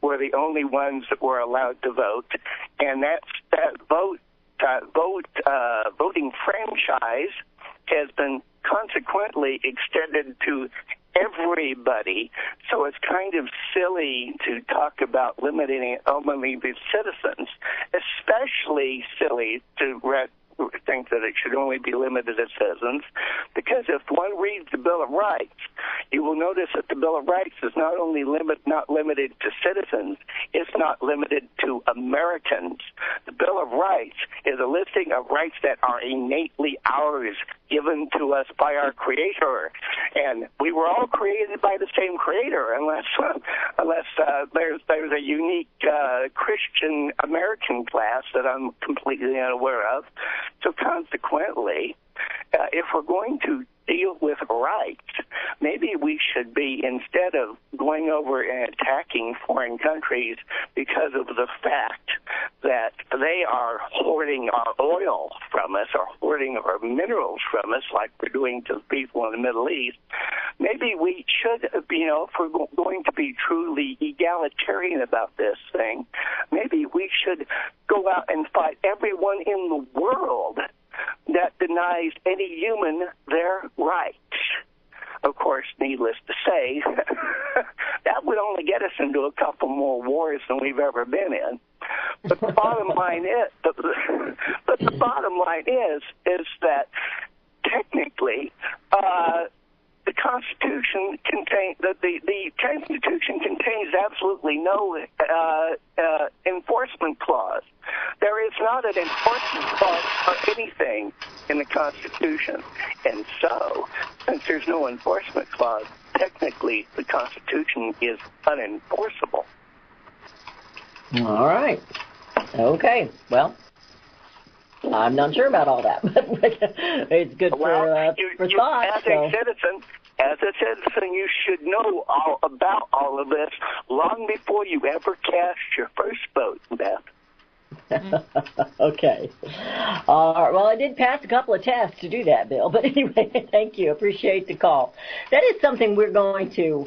Speaker 10: were the only ones that were allowed to vote, and that voting franchise has been consequently extended to everybody. So it's kind of silly to talk about limiting only the citizens, especially silly to think that it should only be limited to citizens, because if one reads the Bill of Rights, you will notice that the Bill of Rights is not only not limited to citizens, it's not limited to Americans. The Bill of Rights is a listing of rights that are innately ours, given to us by our Creator, and we were all created by the same Creator, unless there's a unique Christian American class that I'm completely unaware of. So consequently, if we're going to deal with rights, maybe we should be, instead of going over and attacking foreign countries because of the fact that they are hoarding our oil from us or hoarding our minerals from us like we're doing to people in the Middle East, maybe we should, if we're going to be truly egalitarian about this thing, maybe we should go out and fight everyone in the world that denies any human their rights. Of course, needless to say, that would only get us into a couple more wars than we've ever been in. But the bottom line is that technically, the Constitution contains absolutely no enforcement clause. There is not an enforcement clause for anything in the Constitution. And so, since there's no enforcement clause, technically the Constitution is unenforceable.
Speaker 3: All right. Okay. Well, I'm not sure about all that, but it's good for thought.
Speaker 10: As a citizen, you should know all about all of this long before you ever cast your first vote, Beth.
Speaker 3: Okay. Well, I did pass a couple of tests to do that, Bill. But anyway, thank you. Appreciate the call. That is something we're going to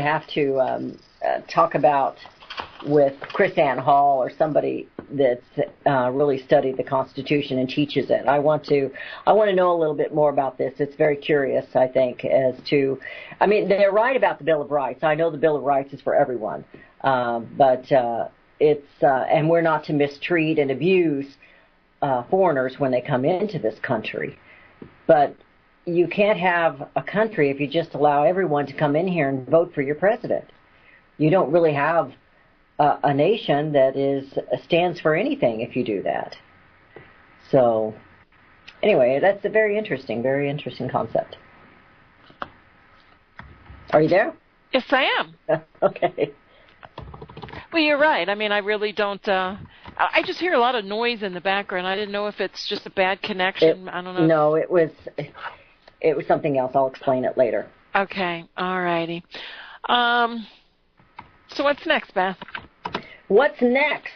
Speaker 3: have to talk about with Chris Ann Hall or somebody that's really studied the Constitution and teaches it. I want to know a little bit more about this. It's very curious, I think, as to, I mean, they're right about the Bill of Rights. I know the Bill of Rights is for everyone, but it's and we're not to mistreat and abuse foreigners when they come into this country. But you can't have a country if you just allow everyone to come in here and vote for your president. You don't really have a nation that stands for anything if you do that. So, anyway, that's a very interesting concept. Are you there?
Speaker 4: Yes, I am.
Speaker 3: Okay.
Speaker 4: Well, you're right. I mean, I really don't. I just hear a lot of noise in the background. I didn't know if it's just a bad connection. I don't know.
Speaker 3: No, it was something else. I'll explain it later.
Speaker 4: Okay. All righty. So what's next, Beth?
Speaker 3: What's next?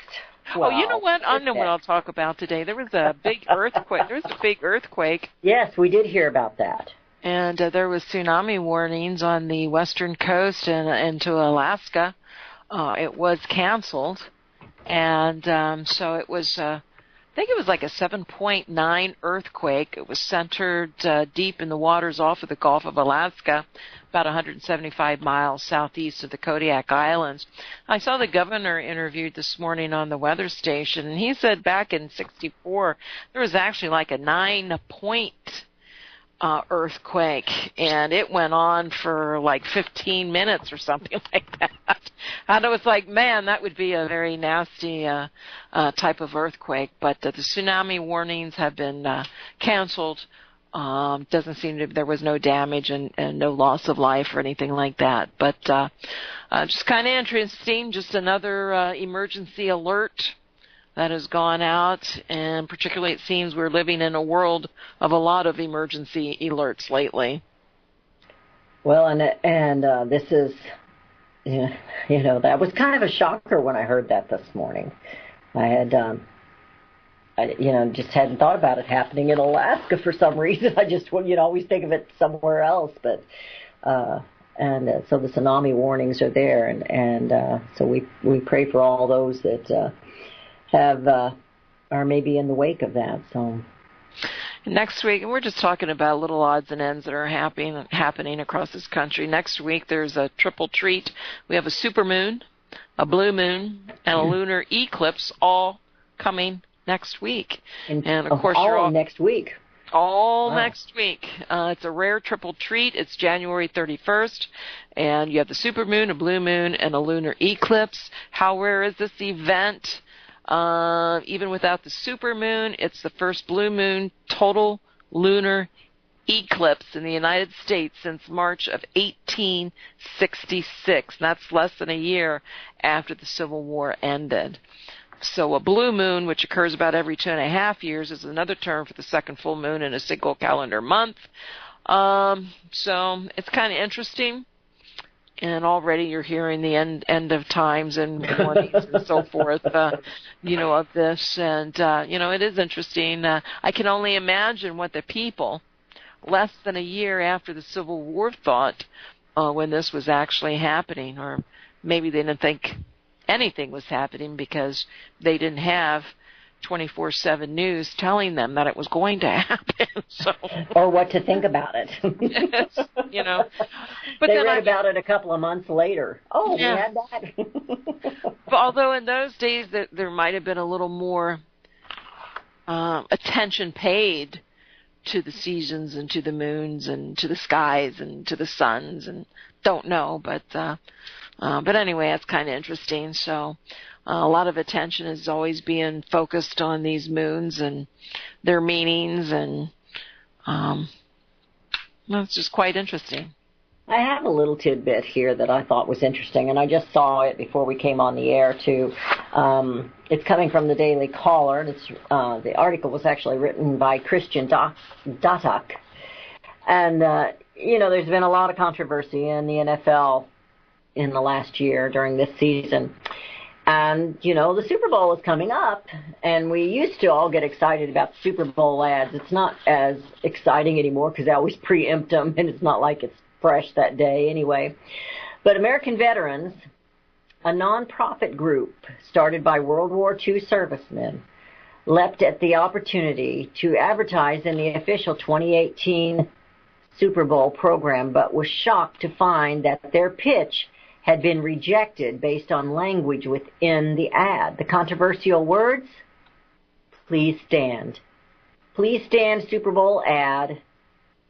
Speaker 3: Well,
Speaker 4: you know what? I know what I'll talk about today. There was a big earthquake.
Speaker 3: Yes, we did hear about that.
Speaker 4: And there was tsunami warnings on the western coast and into Alaska. It was canceled. And so it was, I think it was like a 7.9 earthquake. It was centered deep in the waters off of the Gulf of Alaska, about 175 miles southeast of the Kodiak Islands. I saw the governor interviewed this morning on the weather station, and he said back in '64 there was actually like a 9-point earthquake, and it went on for like 15 minutes or something like that. And I was like, man, that would be a very nasty type of earthquake. But the tsunami warnings have been canceled. Doesn't seem to, there was no damage and no loss of life or anything like that. But just kind of interesting, just another emergency alert that has gone out, and particularly it seems we're living in a world of a lot of emergency alerts lately.
Speaker 3: Well, and this is, you know, that was kind of a shocker when I heard that this morning. I had, just hadn't thought about it happening in Alaska for some reason. I just, always think of it somewhere else, but, so the tsunami warnings are there, and so we pray for all those that are maybe in the wake of that. So
Speaker 4: next week, and we're just talking about little odds and ends that are happening across this country. Next week, there's a triple treat. We have a supermoon, a blue moon, and a lunar eclipse all coming next week. And of course,
Speaker 3: all next week.
Speaker 4: All next week. It's a rare triple treat. It's January 31st, and you have the supermoon, a blue moon, and a lunar eclipse. How rare is this event? Even without the supermoon, it's the first blue moon total lunar eclipse in the United States since March of 1866. That's less than a year after the Civil War ended. So a blue moon, which occurs about every 2.5 years, is another term for the second full moon in a single calendar month. So it's kind of interesting. And already you're hearing the end of times and warnings and so forth, of this. And, it is interesting. I can only imagine what the people less than a year after the Civil War thought when this was actually happening. Or maybe they didn't think anything was happening because they didn't have 24/7 news telling them that it was going to happen. So,
Speaker 3: or what to think about it.
Speaker 4: Yes, But
Speaker 3: they read about it a couple of months later. Oh, yeah. We had that.
Speaker 4: But although in those days there might have been a little more attention paid to the seasons and to the moons and to the skies and to the suns, and don't know, but anyway, that's kind of interesting. So. A lot of attention is always being focused on these moons and their meanings, and it's just quite interesting.
Speaker 3: I have a little tidbit here that I thought was interesting, and I just saw it before we came on the air, too. It's coming from the Daily Caller, and it's the article was actually written by Christian Datak. And, there's been a lot of controversy in the NFL in the last year during this season. And, the Super Bowl is coming up, and we used to all get excited about the Super Bowl ads. It's not as exciting anymore because they always preempt them, and it's not like it's fresh that day anyway. But American veterans a non-profit group started by World War II servicemen leapt at the opportunity to advertise in the official 2018 Super Bowl program, but was shocked to find that their pitch had been rejected based on language within the ad. The controversial words, "Please stand." "Please stand" Super Bowl ad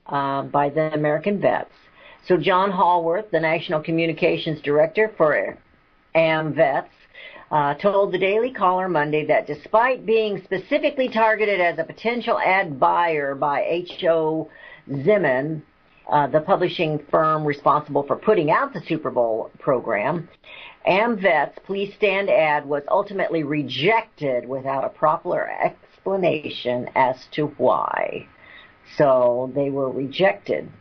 Speaker 3: by the American Vets. So John Hallworth, the National Communications Director for AmVets, told the Daily Caller Monday that despite being specifically targeted as a potential ad buyer by H.O. Zeman, the publishing firm responsible for putting out the Super Bowl program, AmVets' Please Stand ad was ultimately rejected without a proper explanation as to why. So they were rejected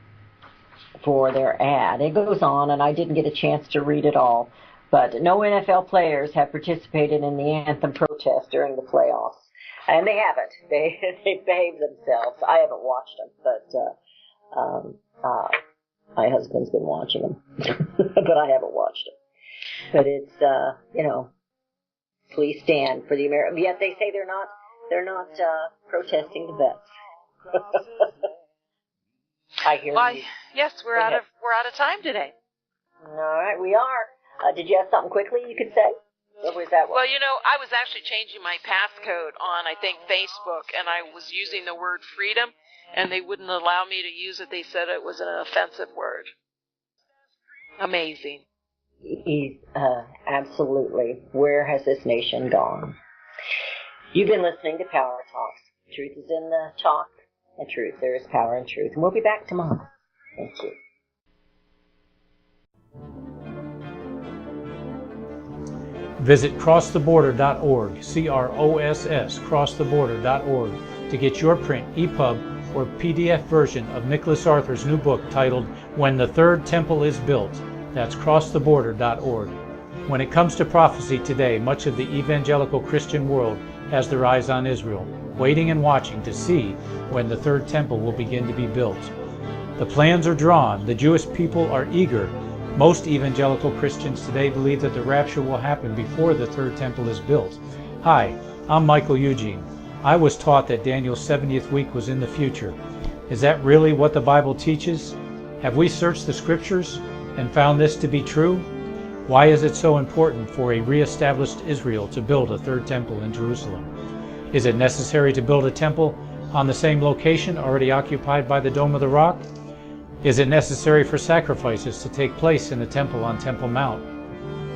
Speaker 3: for their ad. It goes on, and I didn't get a chance to read it all, but no NFL players have participated in the anthem protest during the playoffs. And they haven't. They behaved themselves. I haven't watched them, but my husband's been watching them, but I haven't watched them. But it's, please stand for the American. Yet they say they're not protesting the vets. I hear you.
Speaker 4: Yes, we're out of time today.
Speaker 3: All right, we are. Did you have something quickly you could say? Or was that one?
Speaker 4: Well, I was actually changing my passcode on, I think, Facebook, and I was using the word freedom, and they wouldn't allow me to use it. They said it was an offensive word. Amazing.
Speaker 3: Absolutely. Where has this nation gone? You've been listening to Power Talks. Truth is in the talk, and truth. There is power in truth. And we'll be back tomorrow. Thank you.
Speaker 11: Visit crosstheborder.org, CROSS, crosstheborder.org, to get your print, EPUB, or PDF version of Nicholas Arthur's new book titled When the Third Temple is Built. That's crosstheborder.org. When it comes to prophecy today, much of the evangelical Christian world has their eyes on Israel, waiting and watching to see when the third temple will begin to be built. The plans are drawn. The Jewish people are eager. Most evangelical Christians today believe that the rapture will happen before the third temple is built. Hi, I'm Michael Eugene. I was taught that Daniel's 70th week was in the future. Is that really what the Bible teaches? Have we searched the scriptures and found this to be true? Why is it so important for a re-established Israel to build a third temple in Jerusalem? Is it necessary to build a temple on the same location already occupied by the Dome of the Rock? Is it necessary for sacrifices to take place in the temple on Temple Mount?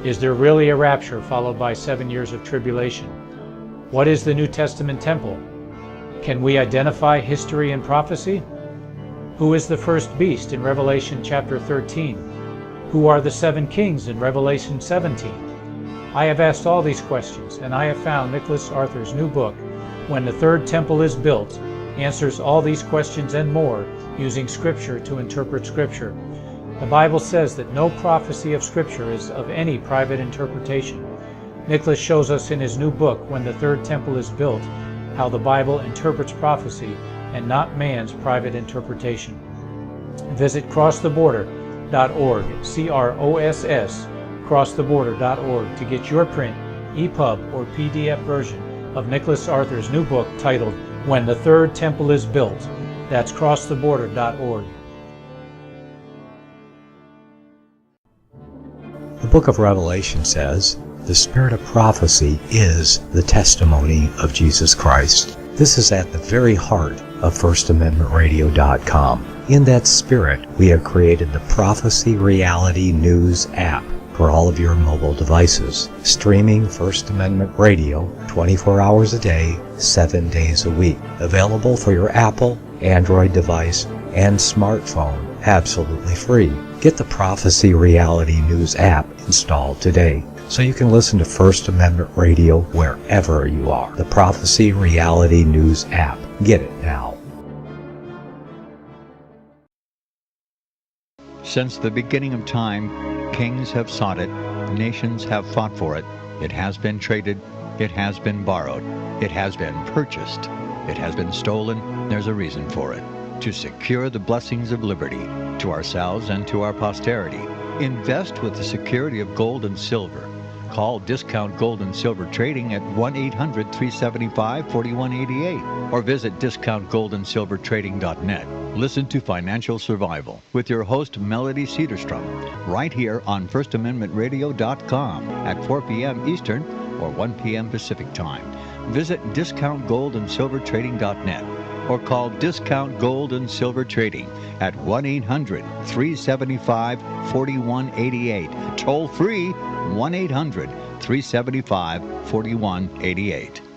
Speaker 11: Is there really a rapture followed by 7 years of tribulation? What is the New Testament temple? Can we identify history and prophecy? Who is the first beast in Revelation chapter 13? Who are the 7 kings in Revelation 17? I have asked all these questions, and I have found Nicholas Arthur's new book, When the Third Temple is Built, answers all these questions and more using Scripture to interpret Scripture. The Bible says that no prophecy of Scripture is of any private interpretation. Nicholas shows us in his new book, When the Third Temple is Built, how the Bible interprets prophecy and not man's private interpretation. Visit crosstheborder.org, CROSS, crosstheborder.org, to get your print, EPUB, or PDF version of Nicholas Arthur's new book titled When the Third Temple is Built. That's crosstheborder.org.
Speaker 7: The book of Revelation says, the spirit of prophecy is the testimony of Jesus Christ. This is at the very heart of FirstAmendmentRadio.com. In that spirit, we have created the Prophecy Reality News app for all of your mobile devices, streaming First Amendment Radio 24 hours a day, 7 days a week. Available for your Apple, Android device, and smartphone, absolutely free. Get the Prophecy Reality News app installed today so you can listen to First Amendment Radio wherever you are. The Prophecy Reality News app. Get it now.
Speaker 6: Since the beginning of time, kings have sought it, nations have fought for it. It has been traded, it has been borrowed, it has been purchased, it has been stolen. There's a reason for it. To secure the blessings of liberty to ourselves and to our posterity. Invest with the security of gold and silver. Call Discount Gold and Silver Trading at 1-800-375-4188 or visit discountgoldandsilvertrading.net. Listen to Financial Survival with your host, Melody Cedarstrom, right here on FirstAmendmentRadio.com at 4 p.m. Eastern or 1 p.m. Pacific Time. Visit discountgoldandsilvertrading.net or call Discount Gold and Silver Trading at 1-800-375-4188. Toll free, 1-800-375-4188.